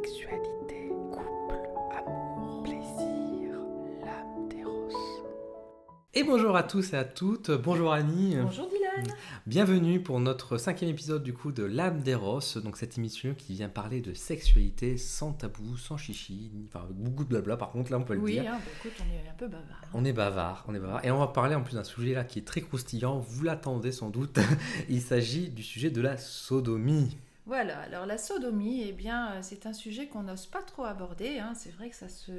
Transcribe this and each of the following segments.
Sexualité, couple, amour, plaisir, l'âme d'Eros. Et bonjour à tous et à toutes, bonjour Annie. Bonjour Dylan. Bienvenue pour notre 5e épisode du coup de l'âme d'Eros, donc cette émission qui vient parler de sexualité sans tabou, sans chichi, enfin avec beaucoup de blabla par contre là on peut le dire. Oui, écoute, on est un peu bavard. On est bavard. Et on va parler en plus d'un sujet là qui est très croustillant, vous l'attendez sans doute, il s'agit du sujet de la sodomie. Voilà, alors la sodomie, eh bien, c'est un sujet qu'on n'ose pas trop aborder, hein. C'est vrai que ça se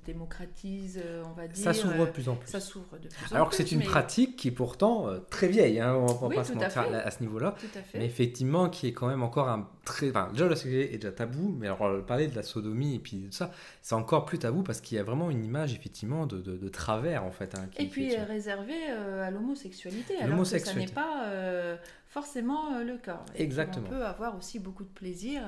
démocratise, on va dire. Ça s'ouvre de plus en plus. Ça s'ouvre de plus en plus. Alors que c'est une pratique qui est pourtant très vieille, hein, on va Oui, pas se mentir à ce niveau-là. Tout à fait. Mais effectivement, qui est quand même encore un très... Enfin, déjà, le sujet est déjà tabou, mais alors parler de la sodomie et puis de ça, c'est encore plus tabou parce qu'il y a vraiment une image, effectivement, de travers, en fait. Hein, et puis réservée à l'homosexualité, alors que ça n'est pas forcément le cas. Et exactement. on peut avoir aussi beaucoup de plaisir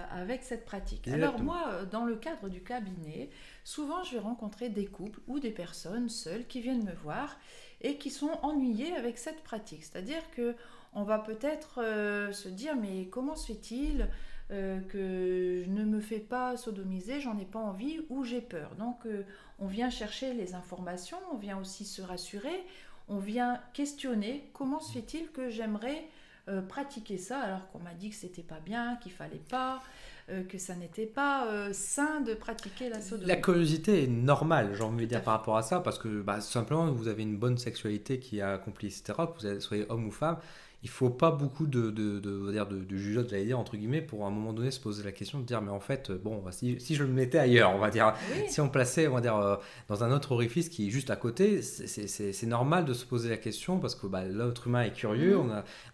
avec cette pratique. Exactement. Alors moi, dans le cadre du cabinet, souvent je vais rencontrer des couples ou des personnes seules qui viennent me voir et qui sont ennuyées avec cette pratique. C'est-à-dire qu'on va peut-être se dire, mais comment se fait-il que je ne me fais pas sodomiser, j'en ai pas envie ou j'ai peur. Donc on vient chercher les informations, on vient aussi se rassurer, on vient questionner comment se fait-il que j'aimerais pratiquer ça alors qu'on m'a dit que c'était pas bien, qu'il fallait pas, que ça n'était pas sain de pratiquer la sodomie. La curiosité est normale, j'ai envie de dire, par rapport à ça, parce que simplement vous avez une bonne sexualité qui est accomplie, etc., que vous soyez homme ou femme, il faut pas beaucoup de jugeote, j'allais dire, entre guillemets, pour à un moment donné se poser la question de dire, mais en fait, bon, si je le mettais ailleurs, on va dire, oui. Si on plaçait, on va dire, dans un autre orifice qui est juste à côté, c'est normal de se poser la question, parce que l'être humain est curieux,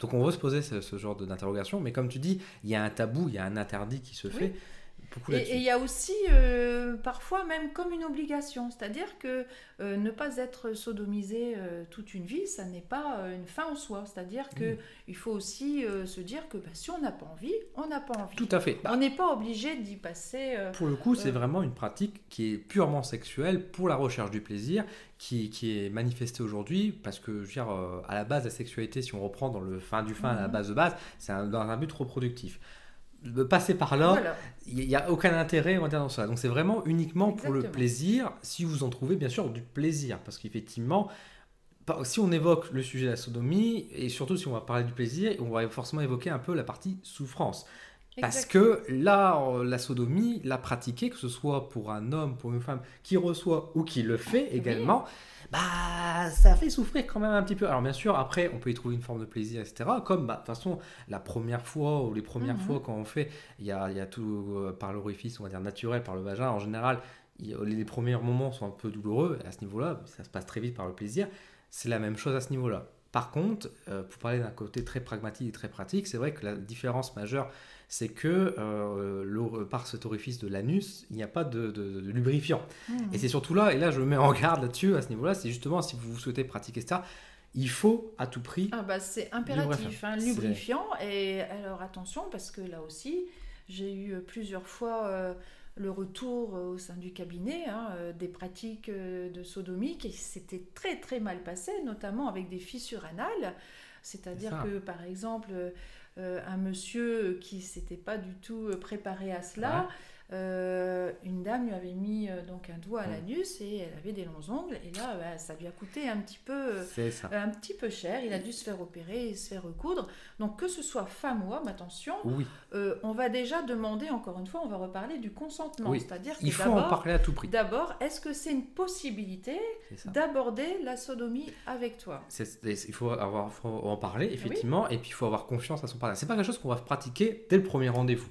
donc on veut se poser ce genre d'interrogation, mais comme tu dis, il y a un tabou, il y a un interdit qui se fait. Et il y a aussi parfois même comme une obligation, c'est-à-dire que ne pas être sodomisé toute une vie, ça n'est pas une fin en soi, c'est-à-dire qu'il faut aussi se dire que si on n'a pas envie, on n'a pas envie. Tout à fait. On n'est pas obligé d'y passer. Pour le coup, c'est vraiment une pratique qui est purement sexuelle pour la recherche du plaisir, qui est manifestée aujourd'hui, parce que je veux dire, à la base, la sexualité, si on reprend dans le fin du fin, à la base de base, c'est dans un but reproductif. De passer par là, il n'y a aucun intérêt, on va dire, dans ça. Donc c'est vraiment uniquement pour le plaisir, si vous en trouvez bien sûr du plaisir. Parce qu'effectivement, si on évoque le sujet de la sodomie, et surtout si on va parler du plaisir, on va forcément évoquer un peu la partie souffrance. Parce que là, la sodomie, la pratiquer, que ce soit pour un homme, pour une femme qui reçoit ou qui le fait également, ça fait souffrir quand même un petit peu. Alors bien sûr, après, on peut y trouver une forme de plaisir, etc. Comme, de toute façon, la première fois ou les premières fois quand on fait, il y a tout par l'orifice, on va dire naturel, par le vagin. En général, les premiers moments sont un peu douloureux. À ce niveau-là, ça se passe très vite par le plaisir. C'est la même chose à ce niveau-là. Par contre, pour parler d'un côté très pragmatique et très pratique, c'est vrai que la différence majeure, c'est que par cet orifice de l'anus, il n'y a pas de lubrifiant. Et c'est surtout là, et là je me mets en garde là-dessus, à ce niveau-là, c'est justement si vous souhaitez pratiquer ça, il faut à tout prix... c'est impératif, lubrifiant. Et alors attention, parce que là aussi, j'ai eu plusieurs fois... le retour au sein du cabinet des pratiques de sodomie qui s'étaient très très mal passées, notamment avec des fissures anales. C'est-à-dire que, par exemple, un monsieur qui ne s'était pas du tout préparé à cela, une dame lui avait mis donc un doigt à l'anus et elle avait des longs ongles. Et là, ça lui a coûté un petit peu cher. Il a dû se faire opérer et se faire recoudre. Donc, que ce soit femme ou homme, attention, on va déjà demander, encore une fois, on va reparler du consentement. C'est-à-dire il faut en parler à tout prix. D'abord, est-ce que c'est une possibilité d'aborder la sodomie avec toi ? Il faut en parler, effectivement, et puis il faut avoir confiance à son partenaire. C'est pas quelque chose qu'on va pratiquer dès le premier rendez-vous.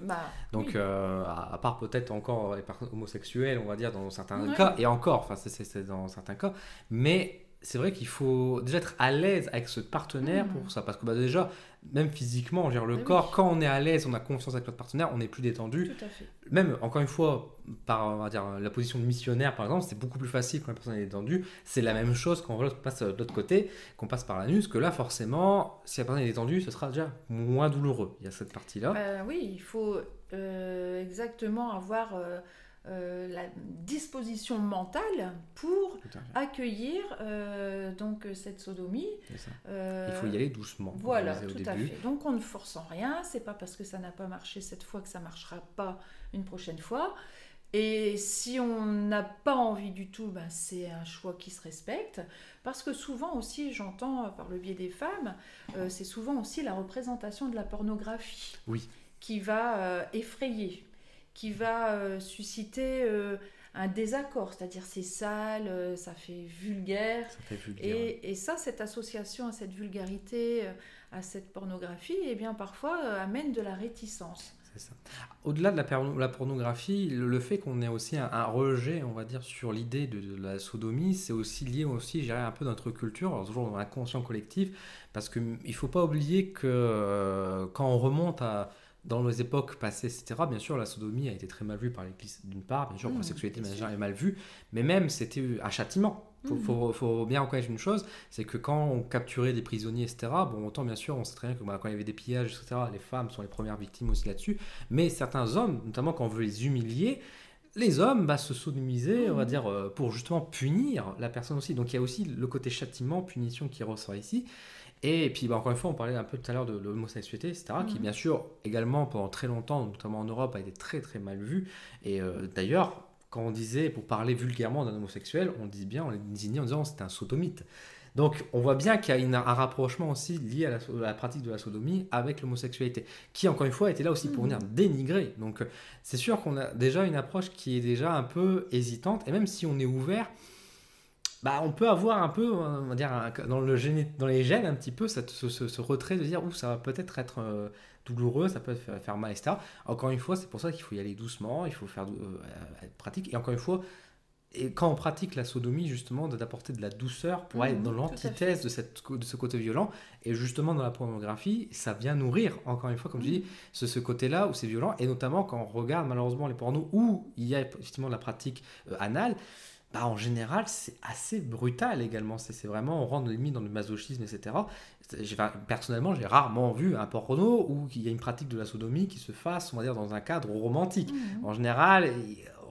Donc, à part peut-être encore les personnes homosexuelles, on va dire, dans certains cas, et encore, c'est dans certains cas, mais c'est vrai qu'il faut déjà être à l'aise avec ce partenaire pour ça, parce que déjà, même physiquement, le corps, quand on est à l'aise, on a confiance avec notre partenaire, on est plus détendu. Tout à fait. Même, encore une fois, par on va dire, la position de missionnaire, par exemple, c'est beaucoup plus facile quand la personne est détendue. C'est la même chose quand on passe de l'autre côté, qu'on passe par l'anus, que là, forcément, si la personne est détendue, ce sera déjà moins douloureux. Il y a cette partie-là. Oui, il faut exactement avoir la disposition mentale pour accueillir donc cette sodomie. Il faut y aller doucement. Voilà, tout à fait. Donc on ne force en rien, c'est pas parce que ça n'a pas marché cette fois que ça marchera pas une prochaine fois. Et si on n'a pas envie du tout, ben c'est un choix qui se respecte. Parce que souvent aussi, j'entends par le biais des femmes, c'est souvent aussi la représentation de la pornographie qui va effrayer, qui va susciter un désaccord. C'est-à-dire c'est sale, ça fait vulgaire. Et ça, cette association à cette vulgarité, à cette pornographie, eh bien parfois amène de la réticence. C'est ça. Au-delà de la pornographie, le fait qu'on ait aussi un rejet, on va dire, sur l'idée de la sodomie, c'est aussi lié aussi, je dirais, un peu dans notre culture, alors toujours dans l'inconscient collectif, parce qu'il ne faut pas oublier que quand on remonte dans les époques passées, etc., bien sûr, la sodomie a été très mal vue par l'Église, d'une part, bien sûr, la sexualité est mal vue, mais même c'était un châtiment. Il faut bien reconnaître une chose, c'est que quand on capturait des prisonniers, etc., bon, autant bien sûr, on sait très bien que quand il y avait des pillages, etc., les femmes sont les premières victimes aussi là-dessus, mais certains hommes, notamment quand on veut les humilier, les hommes se sodomisaient, on va dire, pour justement punir la personne aussi. Donc il y a aussi le côté châtiment, punition qui ressort ici. Et puis encore une fois, on parlait un peu tout à l'heure de l'homosexualité, etc., qui bien sûr, également, pendant très longtemps, notamment en Europe, a été très très mal vue. Et d'ailleurs, quand on disait, pour parler vulgairement d'un homosexuel, on les désignait en disant c'est un sodomite. Donc on voit bien qu'il y a un rapprochement aussi lié à la pratique de la sodomie avec l'homosexualité, qui encore une fois était là aussi pour venir dénigrer. Donc c'est sûr qu'on a déjà une approche qui est déjà un peu hésitante, et même si on est ouvert, on peut avoir un peu, on va dire, dans les gènes un petit peu, ce retrait de dire ça va peut-être être douloureux, ça peut faire mal, etc. Encore une fois, c'est pour ça qu'il faut y aller doucement, il faut faire être pratique. Et encore une fois, quand on pratique la sodomie, justement, d'apporter de la douceur pour aller dans l'antithèse de ce côté violent. Et justement, dans la pornographie, ça vient nourrir, encore une fois, comme tu dis, ce côté-là où c'est violent. Et notamment, quand on regarde malheureusement les pornos où il y a effectivement de la pratique anale, en général, c'est assez brutal également. C'est vraiment, on rentre limite dans le masochisme, etc. Personnellement, j'ai rarement vu un porno où il y a une pratique de la sodomie qui se fasse, on va dire, dans un cadre romantique. En général,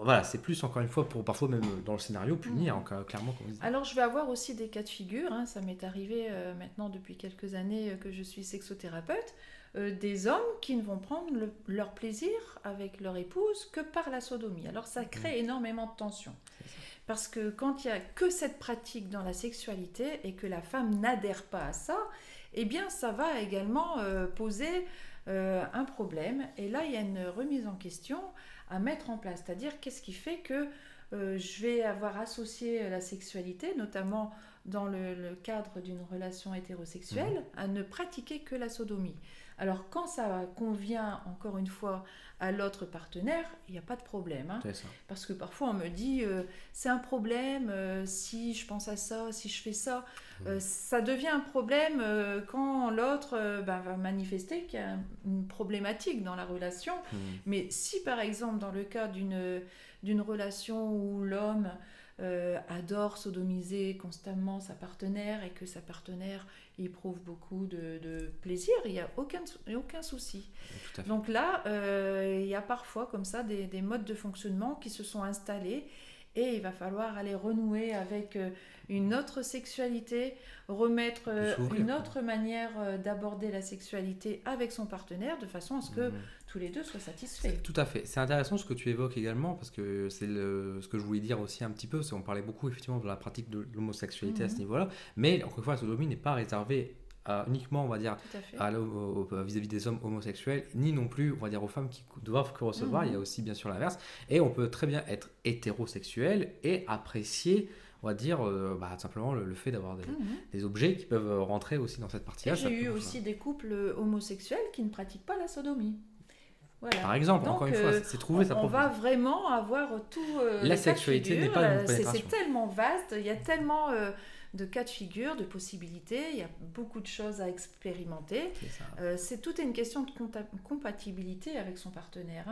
voilà, c'est plus, encore une fois, pour parfois même dans le scénario, punir, clairement. Comme on dit. Alors, je vais avoir aussi des cas de figure. Ça m'est arrivé maintenant depuis quelques années que je suis sexothérapeute. Des hommes qui ne vont prendre leur plaisir avec leur épouse que par la sodomie. Alors, ça crée énormément de tension. Parce que quand il n'y a que cette pratique dans la sexualité et que la femme n'adhère pas à ça, eh bien ça va également poser un problème. Et là, il y a une remise en question à mettre en place. C'est-à-dire, qu'est-ce qui fait que je vais avoir associé la sexualité, notamment dans le cadre d'une relation hétérosexuelle, à ne pratiquer que la sodomie. Alors, quand ça convient, encore une fois, à l'autre partenaire, il n'y a pas de problème. C'est ça. Parce que parfois, on me dit, c'est un problème si je pense à ça, si je fais ça. Ça devient un problème quand l'autre va manifester qu'il y a une problématique dans la relation. Mais si, par exemple, dans le cas d'une relation où l'homme adore sodomiser constamment sa partenaire et que sa partenaire éprouve beaucoup de plaisir, il n'y a aucun souci. Donc là, il y a parfois comme ça des modes de fonctionnement qui se sont installés et il va falloir aller renouer avec une autre sexualité, remettre une autre manière d'aborder la sexualité avec son partenaire de façon à ce que tous les deux soient satisfaits. Tout à fait. C'est intéressant ce que tu évoques également parce que c'est ce que je voulais dire aussi un petit peu, c'est qu'on parlait beaucoup effectivement de la pratique de l'homosexualité à ce niveau-là, mais encore une fois la sodomie n'est pas réservée uniquement, on va dire, vis-à-vis des hommes homosexuels, ni non plus, on va dire, aux femmes qui doivent que recevoir. Il y a aussi bien sûr l'inverse. Et on peut très bien être hétérosexuel et apprécier, on va dire, simplement le fait d'avoir des objets qui peuvent rentrer aussi dans cette partie-là. J'ai eu aussi des couples homosexuels qui ne pratiquent pas la sodomie. Voilà. Par exemple, donc, encore une fois, c'est trouvé ça. On va vraiment avoir tout. La sexualité n'est pas une pénétration. C'est tellement vaste, il y a tellement de cas de figure, de possibilités, il y a beaucoup de choses à expérimenter. C'est toute une question de compatibilité avec son partenaire.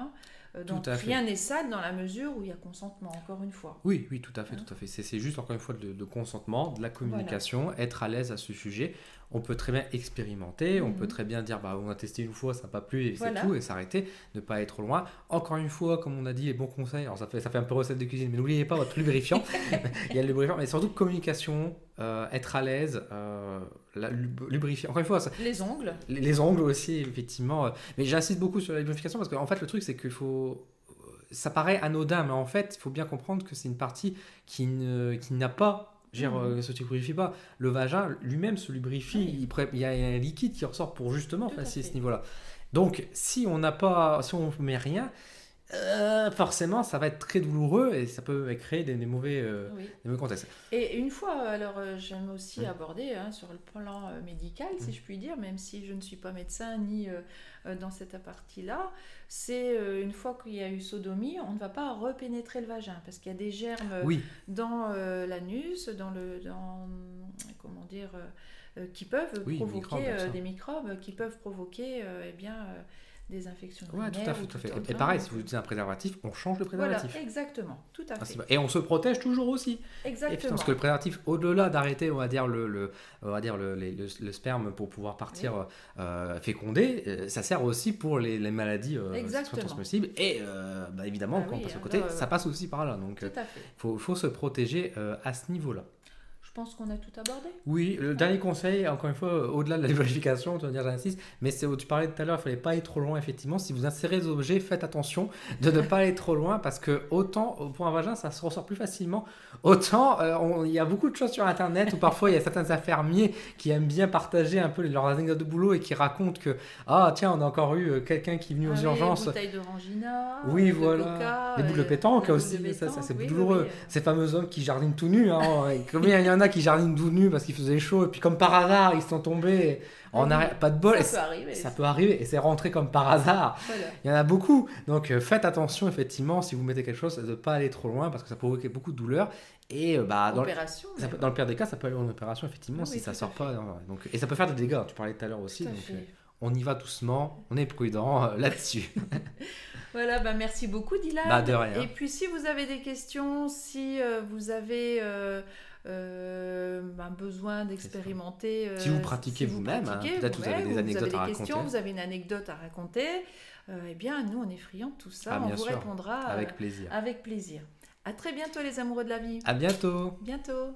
Donc rien n'est sale dans la mesure où il y a consentement, encore une fois. Oui, tout à fait, tout à fait. C'est juste encore une fois de consentement, de la communication, être à l'aise à ce sujet. on peut très bien expérimenter, on peut très bien dire on a testé une fois, ça n'a pas plu et c'est tout, et s'arrêter, ne pas aller trop loin. Encore une fois, comme on a dit, les bons conseils, alors ça fait un peu recette de cuisine, mais n'oubliez pas votre lubrifiant. Il y a le lubrifiant, mais surtout communication, être à l'aise, lubrifier. Encore une fois, les ongles. Les ongles aussi, effectivement. Mais j'insiste beaucoup sur la lubrification parce qu'en fait, le truc, c'est qu'il faut. Ça paraît anodin, mais en fait, il faut bien comprendre que c'est une partie qui n'a pas. Se lubrifie pas. Le vagin lui-même se lubrifie. Il y a un liquide qui ressort pour justement passer ce niveau-là. Donc, si on met rien, forcément, ça va être très douloureux et ça peut créer des mauvais contextes. Et une fois, alors j'aime aussi aborder sur le plan médical, si je puis dire, même si je ne suis pas médecin ni dans cette partie-là, c'est une fois qu'il y a eu sodomie, on ne va pas repénétrer le vagin parce qu'il y a des germes dans l'anus, qui peuvent provoquer des microbes qui peuvent provoquer des infections urinaires. Tout à fait. Et pareil, si vous utilisez un préservatif, on change le préservatif. Voilà, exactement, tout à fait. Et on se protège toujours aussi. Exactement. Parce que le préservatif, au-delà d'arrêter, on va dire le sperme pour pouvoir partir féconder, ça sert aussi pour les maladies transmissibles. Et évidemment, quand on passe au côté, ça passe aussi par là. Donc, il faut se protéger à ce niveau-là. Je pense qu'on a tout abordé. Oui, le dernier conseil, encore une fois, au-delà de la lubrification, j'insiste, mais tu parlais tout à l'heure, il ne fallait pas aller trop loin, effectivement. Si vous insérez des objets, faites attention de ne pas aller trop loin, parce que autant pour un vagin, ça se ressort plus facilement, autant il y a beaucoup de choses sur Internet où parfois il y a certains infirmiers qui aiment bien partager un peu leurs anecdotes de boulot et qui racontent que, tiens, on a encore eu quelqu'un qui est venu aux urgences. Des bouteilles de Rangina, oui, voilà. Des boules de pétanque aussi, ça c'est douloureux. Ces fameux hommes qui jardinent tout nus, combien il y en a qui jardinent tout nus parce qu'il faisait chaud et puis comme par hasard ils sont tombés pas de bol, ça peut arriver et c'est rentré comme par hasard. Il y en a beaucoup, donc faites attention effectivement si vous mettez quelque chose de ne pas aller trop loin parce que ça provoque beaucoup de douleur et dans le pire des cas ça peut aller en opération effectivement si ça sort pas donc, et ça peut faire des dégâts, tu parlais tout à l'heure aussi, donc on y va doucement, on est prudent là-dessus. Voilà, merci beaucoup Dylan. De rien. Et puis si vous avez des questions, si vous avez besoin d'expérimenter, si vous pratiquez vous-même, peut-être vous avez des anecdotes à raconter. Vous avez une anecdote à raconter, bien nous on est friands de tout ça, on vous répondra avec plaisir. Avec plaisir. À très bientôt les amoureux de la vie. À bientôt. Bientôt.